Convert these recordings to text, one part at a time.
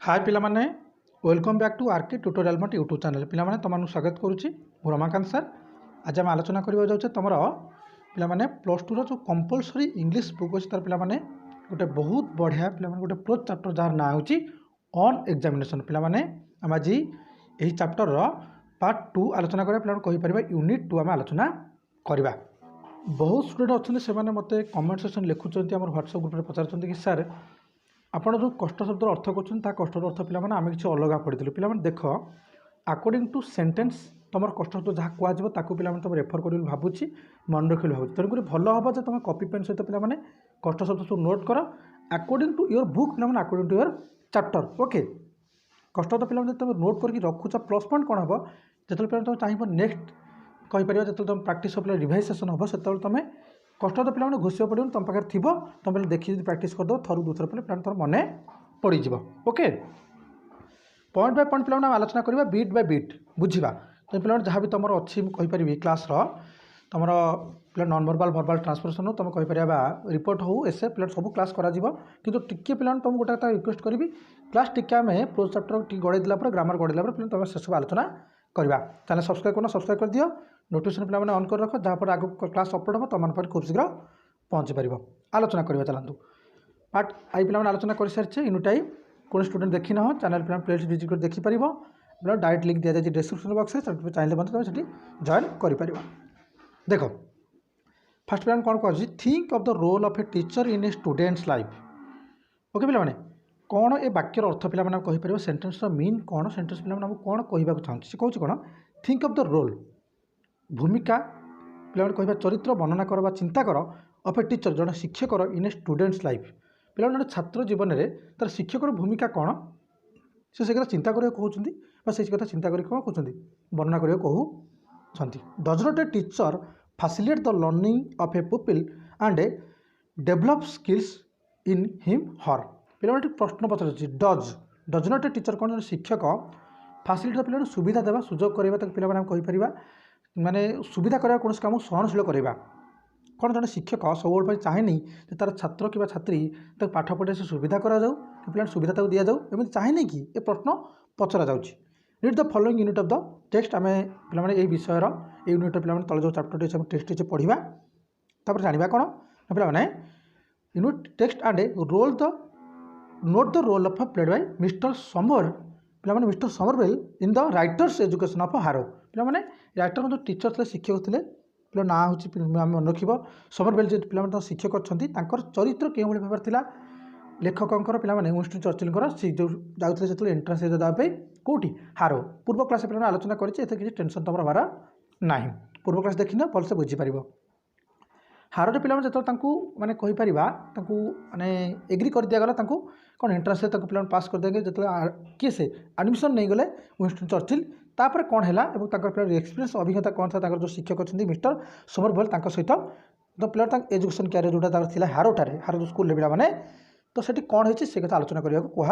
हाय पिला माने welcome back to RK tutorial मट यूट्यूब चैनल पिला माने तुम स्वागत करुच्ची मु रमाकांत सर। आज आम आलोचना करवा जाऊे तुम पिला माने प्लस टू जो कंपलसरी इंग्लिश बुक अच्छी तार पिला माने गोटे बहुत बढ़िया पिला माने गोटे प्रोज चैप्टर जार ना हो ऑन एग्जामिनेशन पिला माने आम आज यही चैप्टर पार्ट 2 आलोचना करा पिला कहि परिबा यूनिट 2 आम आलोचना करवा। बहुत स्टूडेंट अच्छे से मत कमेंट सेक्शन लिखुंट आम व्हाट्सएप ग्रुप में पचार कि सर आपड़ जो कष्ट शब्द अर्थ कर कष्ट अर्थ पे आम किसी अलग पढ़ी पे देख अकॉर्डिंग टू सेंटेंस तुम कष्ट शब्द जहाँ कहू पे तुम रेफर कर भावुँ मन रखी भावुँ तेणुक भल हम जो तुम कॉपी पेन सहित पे कष्ट शब्द सब नोट कर अकॉर्डिंग टू योर बुक पे according to your chapter okay. कष्ट शब्द पे तुम नोट करके रखुच प्लस पॉइंट कौन हम जो तुम चाहिए नेक्स्ट कहीपर जो तुम प्राक्ट रिवाइजेसन हम से तुम कष्ट तो पे घोषिया पड़ो तुम पाखे थी तुम पे देखिए प्राक्ट करदे थर दूसर पे तुम मन पड़ज ओके। पॉइंट बाय पॉइंट पे आलोचना करवा बीट बाय बीट बुझा तो पे जहाँ भी तुम अच्छी कहीपरि क्लास तुम पे नॉन वर्बल वर्बल ट्रांसफॉर्मेशन हो तुम कहीपर रिपोर्ट हो एसे पे सब क्लास करा किंतु टिके पे तुम गोटे रिक्वेस्ट करी क्लास टिके आम प्रोज चैप्टर गड़े ग्रामर गड़ेला पे तुम से सब आलोचना करवा। चैनल सब्सक्राइब करना सब्सक्राइब कर दियो नोटिफिकेशन पे ऑन कर रख जहाँपर आगे क्लास अपलोड हो तुम पर खूब शीघ्र पहुँची पार। आलोचना करवा चलतु पार्ट आई पे आलोचना कर सारी यूनिट आई कौन स्टूडेंट देखी ना चैनल पे प्लेलिस्ट विजिट कर देखिपर पे डायरेक्ट लिंक दिया जाए डिस्क्रिप्शन बॉक्स में चाहिए तुम से जॉइन कर देख फास्ट पे कौन कह think of the role of a teacher in a students life okay पे कौन ए वाक्यर अर्थ पे कहीपर सेन्टेन्स मीन कौन सेन्टेन्स पे कौन कहवाक चाहूँ से कहूँ कौन थिंक ऑफ द रोल भूमिका पे कह चरित्र वर्णना कर चिंता कर ऑफ ए टीचर जड़े शिक्षक इन ए स्टूडेंट्स लाइफ पे छात्र जीवन में तार शिक्षक भूमिका कौन से कथा चिंता करा कहते से कथा चिंता कर कौन कहते वर्णना करा कहते does not a teacher facilitate the learning of a pupil and develop skills in him her पे प्रश्न पचार does does not a teacher कौन शिक्षक फैसिलिटेट पे सुविधा देवा सुजोग करवा पे कहीपर माने सुविधा करा कौन काम सहनशील करवा कौन जड़े शिक्षक सब चाहे तार छात्र कि छात्री पाठ पढ़े से सुविधा कराऊ कि पे सुविधा दि जाऊ एम चाहे कि ये प्रश्न पचरा जाऊँगी। Read the following unit of the text आम पे विषय यूनिट पे तले जो चैप्टर टेक्स्ट अच्छे पढ़ा तापर जाना कौन पे unit text and role the note the role of played by mister Somer पे mister Somervell in the writer's education of Harrow पे राइटर जो टीचर थे शिक्षक थे पे ना हूँ मन रख समरवेल जो पे शिक्षक अच्छा चरित्र क्यों भाव था लेखकर पे विंस्टन चर्चिल सी जो जाते जो एंट्रांस देवाई कौटी हारो पूर्व क्लास पे आलोचना करें किसी टेंशन तुम हमारा ना पूर्व क्लास देखना भलसे बुझीपार हारे पे जो मैंने कहीपर माने एग्री कर दिगला कौन एंट्रांस पे पास कर देंगे जो किए से एडमिशन नहीं गले विंस्टन चर्चिल तापर कौन है पे एक्सपीरियंस अभिज्ञता कौन था जो शिक्षक अच्छे मिस्टर समरवेल सहित तो पे एजुकेशन क्यारियर जोटा था हारोटार हारो स्कूल लेवल मैंने तो सेठी कौन होती से कथा आलोचना करने को कह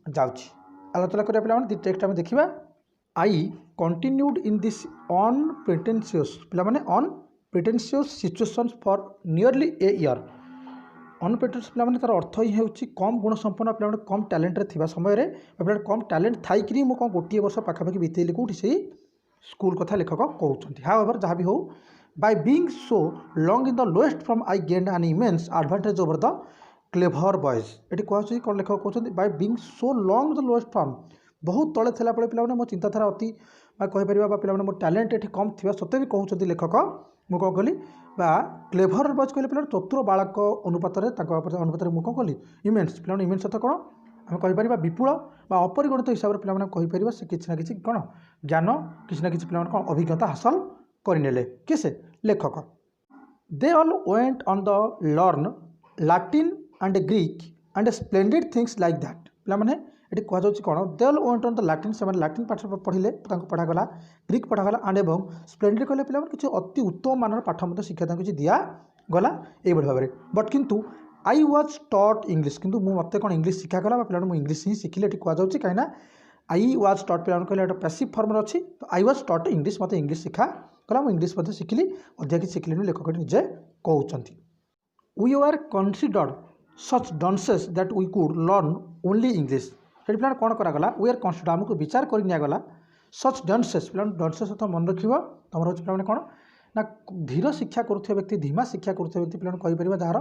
जाऊँगी। आलोचना करा पे टेक्स्ट आम देखा I continued in this unpretentious पे unpretentious situations for nearly a year unpretentious पे तार अर्थ ही होची कम गुण संपन्न पे कम टैलेंट थी समय पे कम टैलेंट थी मुझे गोटे वर्ष पाखापाखि बीतेली कौटी से स्कूल कथा लेखक कहते हाउएवर जहाँ भी हो by being so long in the lowest from I gained an immense advantage over the clever boys ये कहते कौन लेखक कहते by being so long the lowest from बहुत तले थला पे मो चिंताधारा अति कहीपर पे मो टैलेंट ये कम थी सत्य भी कहते लेखक मुझे कौन कहली क्लेभर बॉयज कहले पे चतुर बालक अनुपात अनुपात मुझे कौन कहली इमेंस पे इमेंस अर्थ कौन आम कहीपर विपुल अपरिगणित हिसाब से पे कहीपर से किसी ना कि कौन ज्ञान किसी ना कि पे कौन अभिज्ञता हासिल करने किए से लेखक they all went on the learn Latin and Greek and splendid things like that पे ये कहु कौन they all went on the Latin से लैटिन पाठ पढ़े पढ़ागला ग्रीक पढ़ागला एंड एवं स्प्लेंडेड कहले पे किसी अति उत्तम मानर पाठ मत शिक्षा किसी दिगला ये भाव में बट किंतु आई वाज टॉट इंग्लिश किंतु मत कौन इंग्लिश शिखागला पे इंग्लिश ही शिखिले कहु कहीं आई वाज टॉट पे कहले पैसिव फॉर्म अच्छी तो आई वाज टॉट इंग्लिश मत इंग्लिश शिखा गला मुझे इंग्लिश मत शिखिली अधिक किसी शिखिली लेखक निजे कहते we are considered such dunces that we could learn only English से पे कौन करागला वी आर कन्सिडर आमको विचार कर निगला सच डन्सेस पे डन्सेस अर्थ मन रख तुम हूँ पे कौन ना धीर शिक्षा करुवा व्यक्ति धीमा शिक्षा करुवा व्यक्ति पे कहीपर जार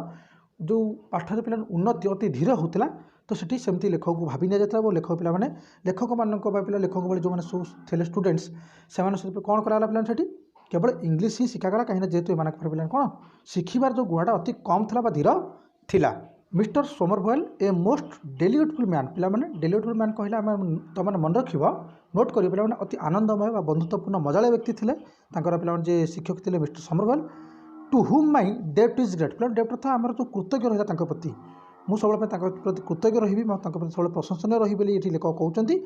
जो पाठर पे उन्नति अति धीर होता तो सेठी सेमती लेखक को भावी नि जाता लेखक पे लेखक मान पे लेखक भाई जो मैंने थे स्टूडेंट्स से कौन कराला पे सेठी केवल इंग्लीश ही शिखागला कहीं जेहेतु एम पे कौन शिखार जो गुणा अति कम था धीर थिला। मिस्टर सोमरभयल ए मोस्ट डेलीगेटफुल मैन पे डेलीगेटफुल मैन कहले तुम मन रख नोट कर पे अति आनंदमय व बंधुत्वपूर्ण मजालिया व्यक्ति थे पे शिक्षक थे mister सोमरभयल to whom my dept is great पे डेप्ट था आम जो कृतज्ञ रहा प्रति मुझे सब प्रति कृतज्ञ रही प्रति सब प्रशंसनीय रही बोली ये लेखक कहते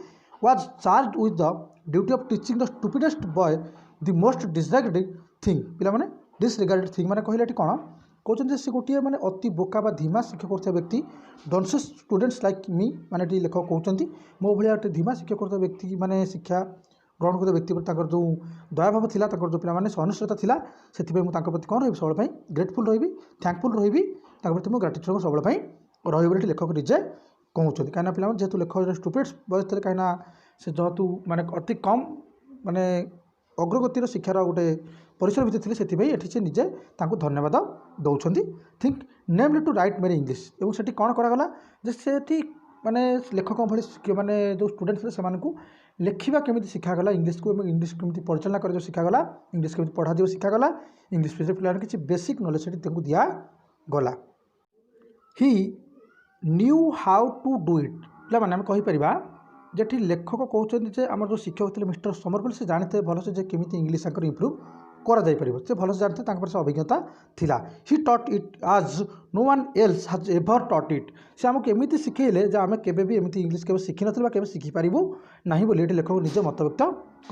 was charge with the duty of teaching the stupidest boy the most disregarded thing पे डिसरिगार्डेड थिंग मैंने कहले कौन कहते से गोटे मैंने अति बोका बा धीमा शिक्षा करता व्यक्ति डन्सेस स्टूडेंट्स लाइक मी मैंने लेखक कहते मो भाया गोटे धीमा शिक्षा करता व्यक्ति मैंने शिक्षा ग्रहण करता व्यक्ति पर जो दयाभाव था जो पे सहनशीलता था से प्रति कौन रही सब ग्रेटफुल रही थैंकफुल रही प्रति मुझे ग्राटिट्यूड सब रही लेखक निजे कहते कहीं पे जेहतु लेखक स्टुपिड बॉयज थे कहीं से जेहतु माने अति कम माने अग्रगतिर शिक्षार गोटे परिसर भितर थे से निजे धन्यवाद दौरान थिंक नेमली टू राइट मेरी इंग्लीश और से कौन करागला से माने लेखक भाई माने जो स्टूडेंट थे से लिखा केमी शिखागला इंग्लीश को इंग्लीश केमी परिचालना कर शिखागला इंग्लीश केमी पढ़ा दिव शिखागला इंग्लीश विषय पे किसी बेसिक नॉलेज से दिगला he knew how to do it पे आम कहीपर जेठी लेखक कहते आम जो शिक्षक थे मिस्टर सोमरभयल से जानते भलसे केमी इंग्लीश इम्प्रूव करा से भलसे जानते से अभिज्ञता थिला ही टॉट इट आज नो वन एल्स हाज एवर टॉट इट से आमको एमती शिखेले आम केबे एमती इंग्लीश के शिखी ना के शिखिपारू ना बोली लेखक निजे मत व्यक्त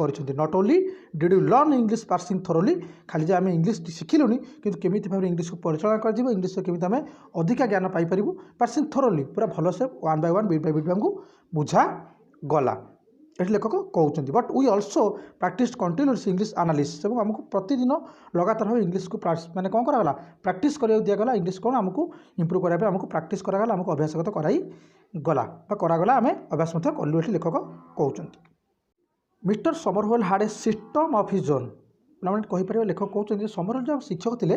कर not only did you learn English parsing thoroughly खाली जे आम इंग्लीश शिखिलुनि कि केमी भाव इंग्लीश को परिचालना कर इंग्लीश केमी आम अधिका ज्ञान पाइपर पार्सिंग थरोली पूरा भलसे one by one bit by bit को बुझा गला ये लेखक कहते but we also practice continuous English analysis और आमको प्रतिदिन लगातार भाव इंग्लीश को माने कौन कराला प्रैक्टिस करा दिगला इंग्लीश कौन आमको इम्प्रूव कराया आमको प्रैक्टिस करागला आमको अभ्यासगत कराई गला करागला आम अभ्यास कलु ये लेखक कहते। मिस्टर सोमरभयल हाड ए सिस्टम ऑफ हिज ओन पे कहीपर लेखक कहते सोमरभयल जो शिक्षक थे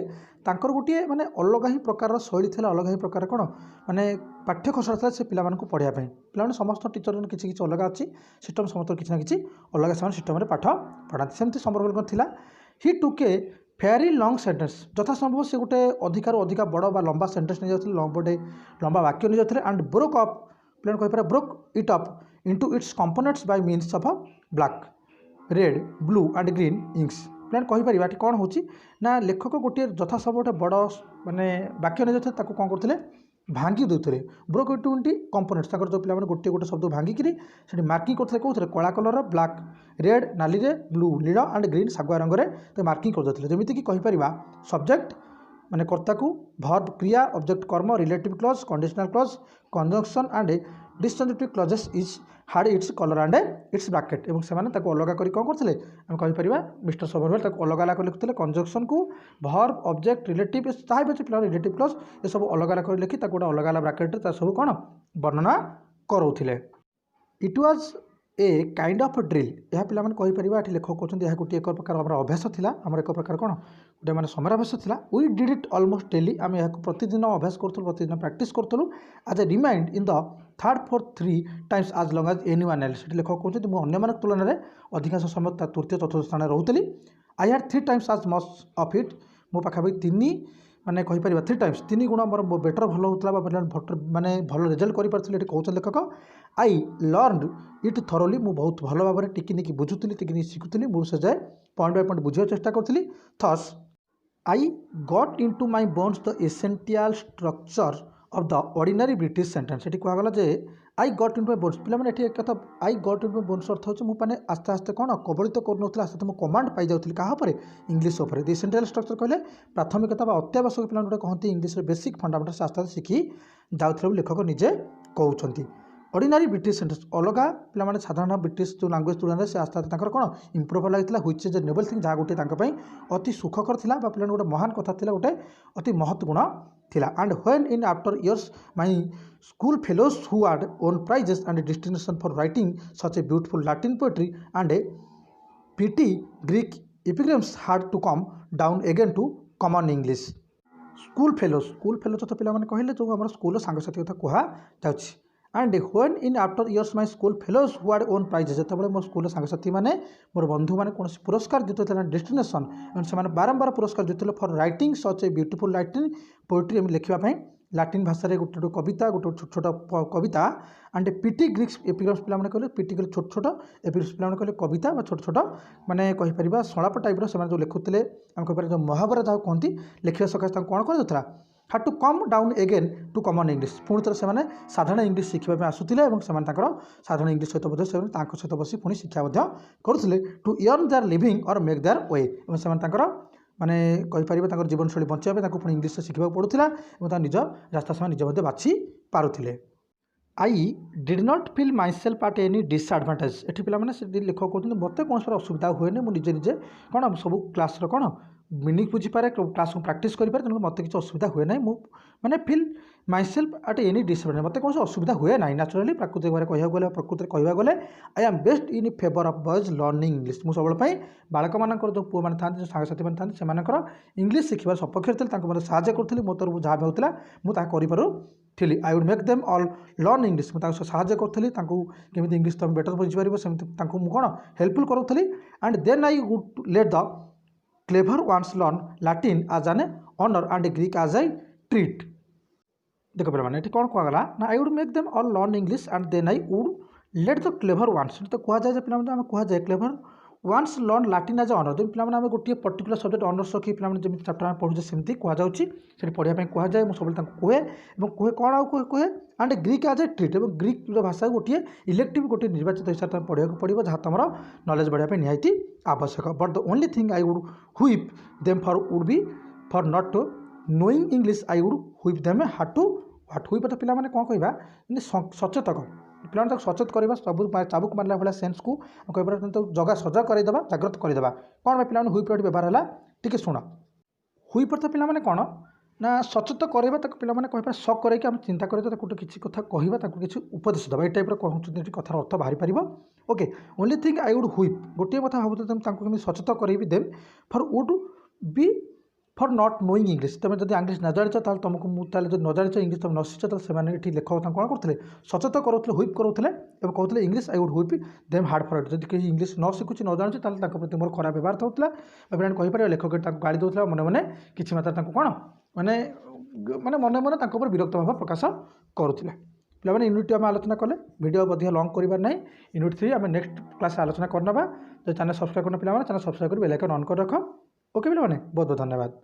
गोटे माने अलग ही प्रकार शैली थी अलग ही प्रकार कौन माने पाठ्यखसड़ा था से पिला पढ़ाई पे समस्त टीचर किसी अलग अच्छी सिस्टम समस्त किसी ना कि अलग से सिस्टम पाठ पढ़ाती सेमती सोमरभयल थिला ही टुक ए फेरी लंग सेंटेंस यथा संभव से गोटे अधिकार अधिका बड़ बा लंबा सेंटेंस नहीं जाते गोटे लंबा वाक्य नहीं जाते एंड ब्रोक अप पे कहीपर broke it up into its components by means of black red blue and green inks पे कहीपर कौन हो लेखक गोटे यथा सब गोटे बड़ माने वाक्य नहीं जाते कौन करते भांगी देते ब्रोक इट कंपोनेंट्स जो पे गोटे गोटे शब्द भांगिकी मार्किंग करते कौन कला कलर ब्लैक रेड नाली रे ब्लू नील एंड ग्रीन सगुआ रंग में मार्किंग करते जमीक कहीपर सब्जेक्ट माने कर्ता को वर्ब क्रिया ऑब्जेक्ट कर्म relative clause conditional clause conjunction and disjunctive clauses is hard its colour and its bracket और से अलग कर कौन करते आम कहीपर मिस्टर सोमरभयल अलग अलग लिखुते कंजंक्शन को वर्ब ऑब्जेक्ट रिलेटिव चाहे पे रिलेटिव क्लॉज ये सब अलग अलग कर लिखी गोटे अलग अलग ब्रैकेट सब कौन वर्णना करोले। It was a kind of drill यह पे कहीपर ये लेखक कहते हैं गोटे एक प्रकार आम अभ्यास था आम एक प्रकार कौन गोटे मैंने समराभ्यास था we did it almost daily आम यहाँ प्रतिदिन अभ्यास करूँ प्रतिदिन प्रैक्टिस करूँ as a remind in the third fourth 3 times as long as anyone else लेखक कहते मुझे अन्य तुलन में अधिकांश समय तृतीय चतुर्थ स्थान रोली आई हैड 3 टाइम्स आज मच ऑफ इट मो पाखापाखि 3 माने कहीपर 3 टाइम्स 3 गुण मोर बेटर भल होता माने भल रिजल्ट कर कहते लेखक आई लर्न इट थरोली मुझे बहुत भल भाव में टिकी बुझुली टिकी शिखुली मुझे जाए पॉइंट बाय पॉइंट बुझा चेष्टा करी थस I got into my bones the essential structure of the ordinary British sentence ये कहगला जे I got into my bones पे एक कथा I got into my bones अर्थ हो मुझे आस्ते आस्ते कौन कबलित कर आस्ते मुझे कमांड पाई जाऊँगी क्या इंग्लीश उपर द एसेंशियल स्ट्रक्चर कहले प्राथमिकता अत्यावश्यक पे गोटे कहते इंग्लीश बेसिक फंडामेंटल्स आस्ते आस्ते शिखी जाऊँ लेखक निजे कहते ऑर्डिनरी ब्रिटिश सेंटेंस अलग पे साधारण ब्रिटिश जो लैंग्वेज तुलन से आस्ते आस्ते कौन इम्प्रूव लगी व्हिच इज नेबल थिंग जहाँ गोटे अति सुखकर था पे गोटे महान कथा गोटे अति महत्व गुण थिला and when in after years my school fellows who had won prizes and distinction for writing such a beautiful Latin poetry and a pithy Greek epigrams had to come down again to common English school fellows तो पे कहले जो आम school सांगसाथी कथा कह जाऊँगी and when in after years my school fellows who had won prizes जो मो स्कूल सांगसाथी मैंने मोर बंधु मैंने कौन पुरस्कार जीतुले डेस्टिनेशन से बारंबार पुरस्कार जीतुले for writing such a beautiful Latin poetry लिखापी लाटिन भाषा रे गोटे कविता गोटे छोट छोट कविता एंड पीटी ग्रीक्स एपिग्राम्स पे कहले पीटी कहले छोट छोट एपिग्राम्स पे कहले कविता छोट छोट माने कहीपर सलाप टाइप से जो लिखुते आम कहीपर जो महाभारत जहाँ कहती लिखा सकाशे कौन कर had to come down again to common English पुणी थे से साधारण इंग्लिश शिखा आसुले साधारण इंग्लिश सहित सहित बसी पुणी शिक्षा करुले टू अर्न देयर लिविंग और मेक देयर वे से माने कहीपर जीवनशैली बचाई पुणी इंग्लिश शिखा पड़ूला और निज रास्ता से निज बाछि पारुले I did not feel myself at any disadvantage ये पे लेखक कहते मत कौन असुविधा हुए मुझे निजे कौन सब क्लास कौन मीनिंग बुझीपे क्लास को प्राक्ट करें तेणु मत किसी असुविधा हुए ना मैंने feel myself at any disadvantage मत कौन असुविधा हुए ना नेचुराली प्राकृतिक भाव कह गले प्रकृति कह गले I am best in favour of boys learning English मुझे सब बालक मान जो पुआ मैंने था जो सांगसाथी मैंने था से इंग्लिश शिखार सपक्ष थे साहय करी मो तरफ जहाँ भी होता मुझे थी आई would make them all learn English मुझे साहय करी केमी इंग्लिश तुम बेटर बुझीपर सेमती कौन हेल्पफुल करूली and then I would let the clever ones learn Latin as an honour and Greek as a treat देख पे मैंने कौन कहगला ना I would make them all learn English and then I would let the clever ones तो कहुए पे कहुए clever ones learn Latin as honour जो पे गोटे पर्टिकुलर सब्जेक्ट ऑनर्स रखी पे जमी चैप्टर में पढ़ुचे सेमती कहुच्छी पढ़ाई कहुए मुझे सब कहे कहे कौन आउ कहे and Greek as a treat और ग्रीक भाषा गोटे इलेक्टिव गोटे निर्वाचित हिसाब से पढ़ा पड़ो जहाँ तुम नॉलेज बढ़ाई निहाती आवश्यक but the only thing I would whip them for would be for not knowing English I would whip them hard to what whip तो पे कौन कह सचेतक पे सचेत करवा सब चाबुक मारला भाया सेन्स को कह जगह सजग करदे जाग्रत करदे कौन पे व्हिपर व्यवहार है टी शुण व्हिपर तो पे कौन ना सचेत करवा पे कह सक करके आम चिंता करें किसी कथा कहवा किसी उपदेश देवा ये टाइप कहते कथार अर्थ बाहरी पार okay only thing I would whip गोटे कथा भाव सचेत कर them for would be for not knowing English तुम जब इंग्लिश न जाच तुमको मुझे जो न जाच इंग्लिश तुम नशिच तो से लेखक कौन करते सचेत करूले व्हिप करूले कहते English I would whip them hard for it जब कहीं इंग्लिश न शिखुची न जानुची प्रति मोर खराब व्यवहार होता है कहीपर लेखक गाड़ी दूसरा मन मन किसी मात्रा कौन माने माने मन मन विरक्त भाव प्रकाश करुले पे यूनिट आम आलोचना कले वीडियो अधिक लंग करार ना यूनिट 3 आम नेक्स्ट क्लास आलोचना करना जो चैनल सब्सक्राइब करना पे चैनल सब्सक्राइब कर बेल आइकन ऑन कर रख ओके पे बहुत बहुत धन्यवाद।